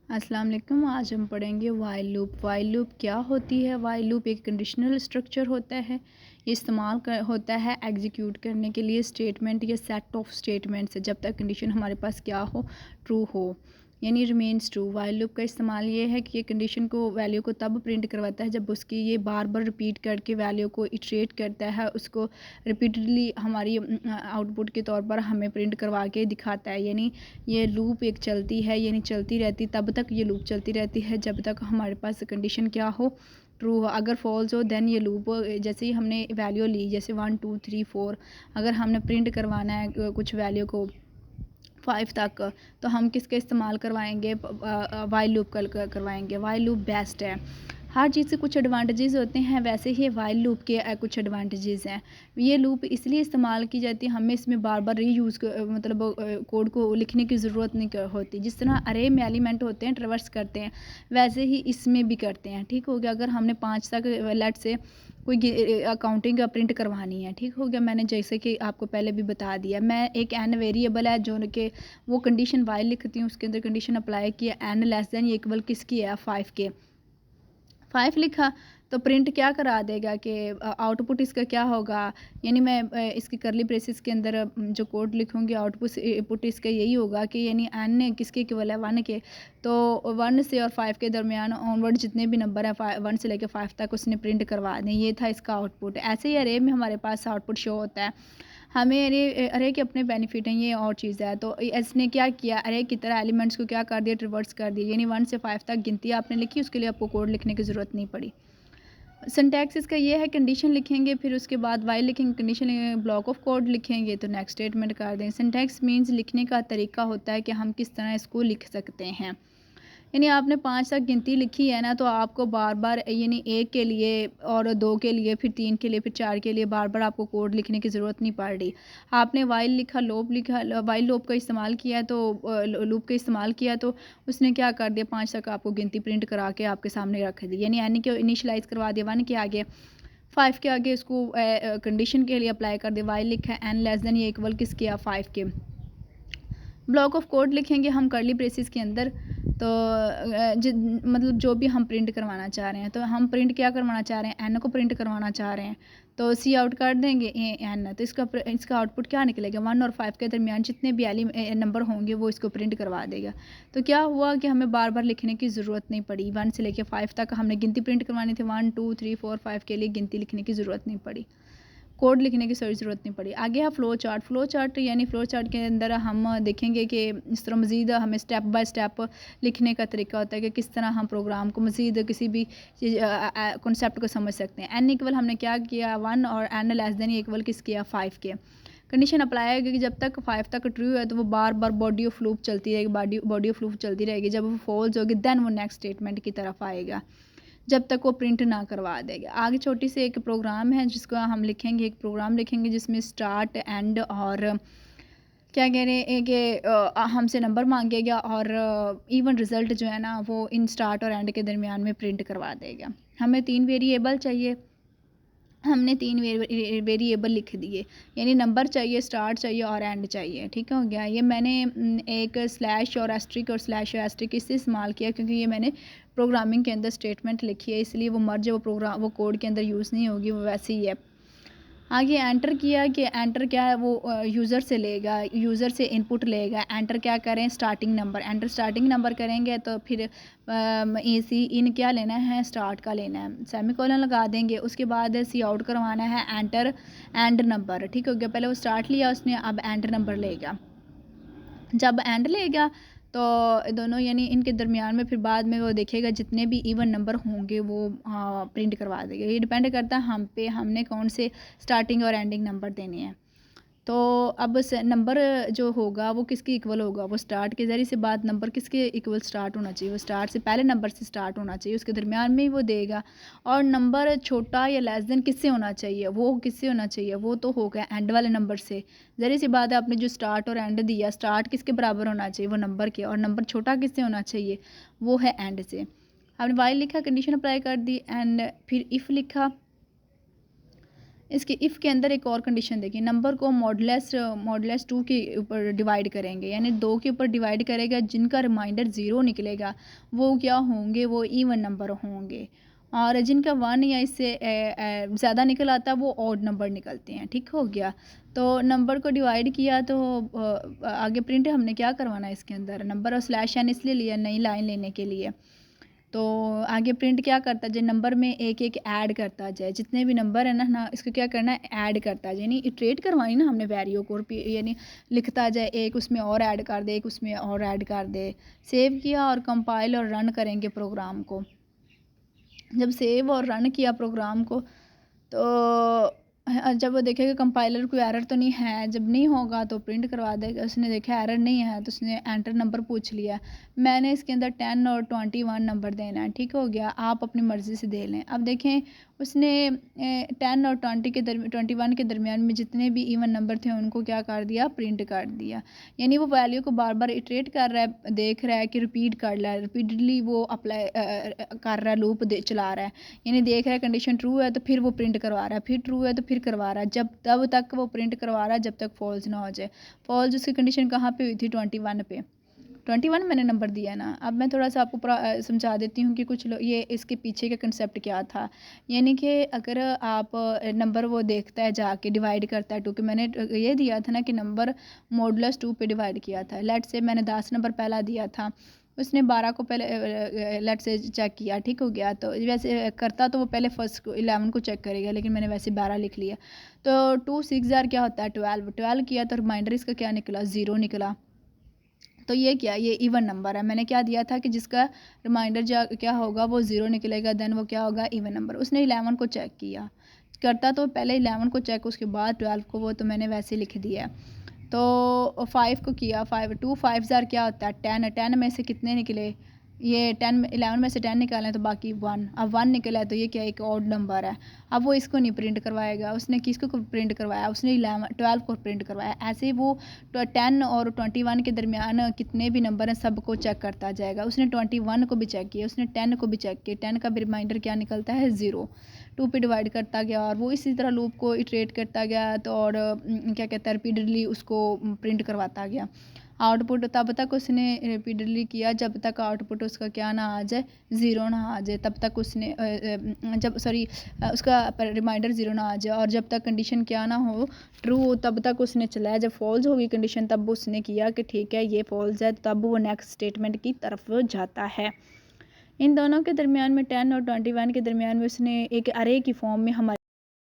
अस्सलाम वालेकुम। आज हम पढ़ेंगे वाइल लूप। वाइल लूप क्या होती है? वाइल लूप एक कंडीशनल स्ट्रक्चर होता है। ये होता है एग्जीक्यूट करने के लिए स्टेटमेंट या सेट ऑफ स्टेटमेंट से, जब तक कंडीशन हमारे पास क्या हो, ट्रू हो, यानी रिमेन्स ट्रू। वाइल लूप का इस्तेमाल ये है कि ये कंडीशन को वैल्यू को तब प्रिंट करवाता है जब उसकी ये बार बार रिपीट करके वैल्यू को इटरेट करता है, उसको रिपीटेडली हमारी आउटपुट के तौर पर हमें प्रिंट करवा के दिखाता है। यानी ये लूप एक चलती है, यानी चलती रहती, तब तक ये लूप चलती रहती है जब तक हमारे पास कंडीशन क्या हो, ट्रू हो। अगर फॉल्स हो देन ये लूप, जैसे ही हमने वैल्यू ली, जैसे 1 2 3 4, अगर हमने प्रिंट करवाना है कुछ वैल्यू को 5 तक, तो हम किसका इस्तेमाल करवाएंगे? वाइल लूप का करवाएंगे। वाइल लूप बेस्ट है। हर चीज़ से कुछ एडवांटेजेस होते हैं, वैसे ही वाइल लूप के कुछ एडवांटेजेस हैं। ये लूप इसलिए इस्तेमाल की जाती है, हमें इसमें बार बार रीयूज़ मतलब कोड को लिखने की ज़रूरत नहीं होती। जिस तरह अरे में एलिमेंट होते हैं ट्रेवर्स करते हैं, वैसे ही इसमें भी करते हैं। ठीक हो गया? अगर हमने 5 तक लेट से कोई अकाउंटिंग का प्रिंट करवानी है, ठीक हो गया? मैंने जैसे कि आपको पहले भी बता दिया, मैं एक एन वेरिएबल है जो कि वो कंडीशन वाइल लिखती हूँ, उसके अंदर कंडीशन अप्लाई किया, एन लेस देन ये इक्वल किसकी है? 5 के। 5 लिखा तो प्रिंट क्या करा देगा कि आउटपुट इसका क्या होगा? यानी मैं इसकी करली ब्रेसिस के अंदर जो कोड लिखूँगी, आउटपुट इसका यही होगा कि यानी एन किसके इक्वल है? 1 के। तो 1 से और 5 के दरमियान ऑनवर्ड जितने भी नंबर है 1 से लेकर 5 तक उसने प्रिंट करवा दें। ये था इसका आउटपुट। ऐसे ही अरे में हमारे पास आउटपुट शो होता है। हमें अरे के अपने बेनिफिट हैं, ये और चीज़ है। तो इसने क्या किया, अरे की तरह एलिमेंट्स को क्या कर दिया? रिवर्स कर दिया। यानी 1 से 5 तक गिनती आपने लिखी, उसके लिए आपको कोड लिखने की ज़रूरत नहीं पड़ी। सिंटैक्स इसका ये है, कंडीशन लिखेंगे, फिर उसके बाद वाइल लिखेंगे, कंडीशन ब्लॉक ऑफ कोड लिखेंगे, तो नेक्स्ट स्टेटमेंट कर दें। सिंटैक्स मीन्स लिखने का तरीका होता है कि हम किस तरह इसको लिख सकते हैं। यानी आपने 5 तक गिनती लिखी है ना, तो आपको बार बार यानी 1 के लिए और 2 के लिए, फिर 3 के लिए, फिर 4 के लिए बार बार आपको कोड लिखने की ज़रूरत नहीं पड़ रही। आपने वाइल लिखा, लूप लिखा, वाइल लूप का इस्तेमाल किया, तो लूप का इस्तेमाल किया तो उसने क्या कर दिया? 5 तक आपको गिनती प्रिंट करा के आपके सामने रख दी। यानी एन को इनिशलाइज करवा दिया 1 के आगे, 5 के आगे उसको कंडीशन के लिए अप्लाई कर दिया। वाइल लिखा है, एन लेस देन ये इक्वल किस किया? 5 के। ब्लॉक ऑफ कोड लिखेंगे हम करली ब्रेसिस के अंदर, तो मतलब जो भी हम प्रिंट करवाना चाह रहे हैं, तो हम प्रिंट क्या करवाना चाह रहे हैं? एन को प्रिंट करवाना चाह रहे हैं, तो सी आउट कर देंगे एन, तो इसका आउटपुट क्या निकलेगा? 1 और 5 के दरमियान जितने भी नंबर होंगे वो इसको प्रिंट करवा देगा। तो क्या हुआ कि हमें बार बार लिखने की ज़रूरत नहीं पड़ी। 1 से लेकर 5 तक हमने गिनती प्रिंट करवानी थी, 1 2 3 4 5 के लिए गिनती लिखने की ज़रूरत नहीं पड़ी, कोड लिखने की ज़रूरत नहीं पड़ी। आगे है फ़्लो चार्ट। यानी फ़्लो चार्ट के अंदर हम देखेंगे कि इस तरह मज़ीद हमें स्टेप बाय स्टेप लिखने का तरीका होता है कि किस तरह हम प्रोग्राम को मज़ीद किसी भी कॉन्सेप्ट को समझ सकते हैं। एन इक्वल हमने क्या किया? 1 और एन लेस देन इक्वल किस किया? 5 के। कंडीशन अप्लाई है कि जब तक 5 तक ट्रू है तो वो बार बार बॉडी ऑफ लूप चलती रहेगी, बॉडी ऑफ लूप चलती रहेगी। जब वो फॉल्स होगी देन वो नेक्स्ट स्टेटमेंट की तरफ आएगा, जब तक वो प्रिंट ना करवा देगा। आगे छोटी सी एक प्रोग्राम है जिसको हम लिखेंगे, एक प्रोग्राम लिखेंगे जिसमें स्टार्ट एंड और क्या कह रहे हैं कि हमसे नंबर मांगेगा और इवन रिज़ल्ट जो है ना वो इन स्टार्ट और एंड के दरमियान में प्रिंट करवा देगा। हमें 3 वेरिएबल चाहिए, हमने 3 वेरिएबल लिख दिए, यानी नंबर चाहिए, स्टार्ट चाहिए और एंड चाहिए। ठीक हो गया? ये मैंने एक स्लैश और एस्ट्रिक और स्लैश और एस्ट्रिक इससे इस्तेमाल किया क्योंकि ये मैंने प्रोग्रामिंग के अंदर स्टेटमेंट लिखी है, इसलिए वो मर्ज वो कोड के अंदर यूज़ नहीं होगी, वो वैसे ही है। आगे एंटर किया कि एंटर क्या है? वो यूज़र से लेगा, यूज़र से इनपुट लेगा। एंटर क्या करें? Starting number. Enter starting number करेंगे तो फिर इन क्या लेना है? स्टार्ट का लेना है, सेमीकोलन लगा देंगे। उसके बाद सी आउट करवाना है एंटर एंड नंबर। ठीक हो गया? पहले वो स्टार्ट लिया उसने, अब एंड नंबर लेगा। जब एंड लेगा तो दोनों यानी इनके दरमियान में फिर बाद में वो देखेगा जितने भी इवन नंबर होंगे वो प्रिंट करवा देगा। ये डिपेंड करता है हम पे, हमने कौन से स्टार्टिंग और एंडिंग नंबर देने हैं। तो अब नंबर जो होगा वो किसके इक्वल होगा? वो स्टार्ट के ज़रिए से बाद नंबर किसके इक्वल स्टार्ट होना चाहिए? वो स्टार्ट से पहले नंबर से स्टार्ट होना चाहिए, उसके दरमियान में ही वो देगा। और नंबर छोटा या लेस देन किससे होना चाहिए? वो किससे होना चाहिए? वो तो होगा एंड वाले नंबर से। ज़रिए सी बात है, आपने जो स्टार्ट और एंड दिया, स्टार्ट किसके बराबर होना चाहिए? वो नंबर के। और नंबर छोटा किससे होना चाहिए? वो है एंड से। आपने वाइल लिखा, कंडीशन अप्लाई कर दी, एंड फिर इफ़ लिखा। इसके इफ़ के अंदर एक और कंडीशन देखिए, नंबर को मॉडुलस 2 के ऊपर डिवाइड करेंगे, यानी 2 के ऊपर डिवाइड करेगा, जिनका रिमाइंडर 0 निकलेगा वो क्या होंगे, वो इवन नंबर होंगे, और जिनका 1 या इससे ज़्यादा निकल आता है वो ऑड नंबर निकलते हैं। ठीक हो गया। तो नंबर को डिवाइड किया तो आगे प्रिंट हमने क्या करवाना है इसके अंदर, नंबर और स्लैश एन इसलिए लिया नई लाइन लेने के लिए। तो आगे प्रिंट क्या करता जाए, नंबर में एक एक ऐड करता जाए, जितने भी नंबर है ना इसको क्या करना है, ऐड करता जाए, यानी इटरेट करवानी ना हमने वैल्यू को, यानी लिखता जाए, एक उसमें और ऐड कर दे, एक उसमें और ऐड कर दे। सेव किया और कंपाइल और रन करेंगे प्रोग्राम को। जब सेव और रन किया प्रोग्राम को तो जब वो देखेगा कंपाइलर कोई एरर तो नहीं है, जब नहीं होगा तो प्रिंट करवा देगा। उसने देखा एरर नहीं है तो उसने एंटर नंबर पूछ लिया, मैंने इसके अंदर 10 और 21 नंबर देना है। ठीक हो गया, आप अपनी मर्ज़ी से दे लें। अब देखें उसने 10 और 21 के दरमियान में जितने भी इवन नंबर थे उनको क्या कर दिया, प्रिंट कर दिया। यानी वो वैल्यू को बार बार इटरेट कर रहा है, देख रहा है कि रिपीट कर रहा है, रिपीटेडली वो अप्लाई कर रहा है, लूप चला रहा है, यानी देख रहा है कंडीशन ट्रू है तो फिर वो प्रिंट करवा रहा है, फिर ट्रू है तो फिर करवा रहा है, जब तब तक वो प्रिंट करवा रहा है जब तक फॉल्स ना हो जाए। फॉल्स उसकी कंडीशन कहाँ पे हुई थी, 21 पे। 21 मैंने नंबर दिया ना। अब मैं थोड़ा सा आपको समझा देती हूँ कि कुछ लोग ये इसके पीछे का कंसेप्ट क्या था। यानी कि अगर आप नंबर वो देखता है जाके डिवाइड करता है 2 के, मैंने ये दिया था ना कि नंबर मॉडुलस 2 पे डिवाइड किया था। लेट से मैंने 10 नंबर पहला दिया था, उसने 12 को पहले लेट से चेक किया। ठीक हो गया, तो वैसे करता तो वो पहले फर्स्ट को 11 को चेक करेगा, लेकिन मैंने वैसे 12 लिख लिया। तो 2 6 जार क्या होता है, 12 किया तो रिमाइंडर इसका क्या निकला, 0 निकला। तो ये क्या, ये इवन नंबर है। मैंने क्या दिया था कि जिसका रिमाइंडर क्या होगा वो 0 निकलेगा, देन वो क्या होगा, इवन नंबर। उसने 11 को चेक किया, करता तो पहले 11 को चेक, उसके बाद 12 को, वो तो मैंने वैसे लिख दिया। तो 5 को किया, 2 5 जार क्या होता है, 10 में से कितने निकले, ये 11 में से 10 निकालें तो बाकी 1, अब 1 निकला है तो ये क्या, एक ऑड नंबर है। अब वो इसको नहीं प्रिंट करवाएगा, उसने किसको प्रिंट करवाया, उसने 12 को प्रिंट करवाया। ऐसे ही वो 10 और 21 के दरमियान कितने भी नंबर हैं सबको चेक करता जाएगा। उसने 21 को भी चेक किया, उसने 10 को भी चेक किया, 10 का भी रिमाइंडर क्या निकलता है, 0। 2 पे डिवाइड करता गया और वो इसी तरह लूप को इटरेट करता गया, तो और क्या कहता है, रिपीटेडली उसको प्रिंट करवाता गया। आउटपुट तब तक उसने रिपीटेडली किया जब तक आउटपुट उसका क्या ना आ जाए, 0 ना आ जाए, तब तक उसने उसका रिमाइंडर 0 ना आ जाए, और जब तक कंडीशन क्या ना हो, ट्रू हो, तब तक उसने चलाया। जब फॉल्स होगी कंडीशन तब उसने किया कि ठीक है ये फॉल्स है, तब वो नेक्स्ट स्टेटमेंट की तरफ जाता है। इन दोनों के दरमियान में 10 और 21 के दरमियान में उसने एक अरे की फॉर्म में हमारे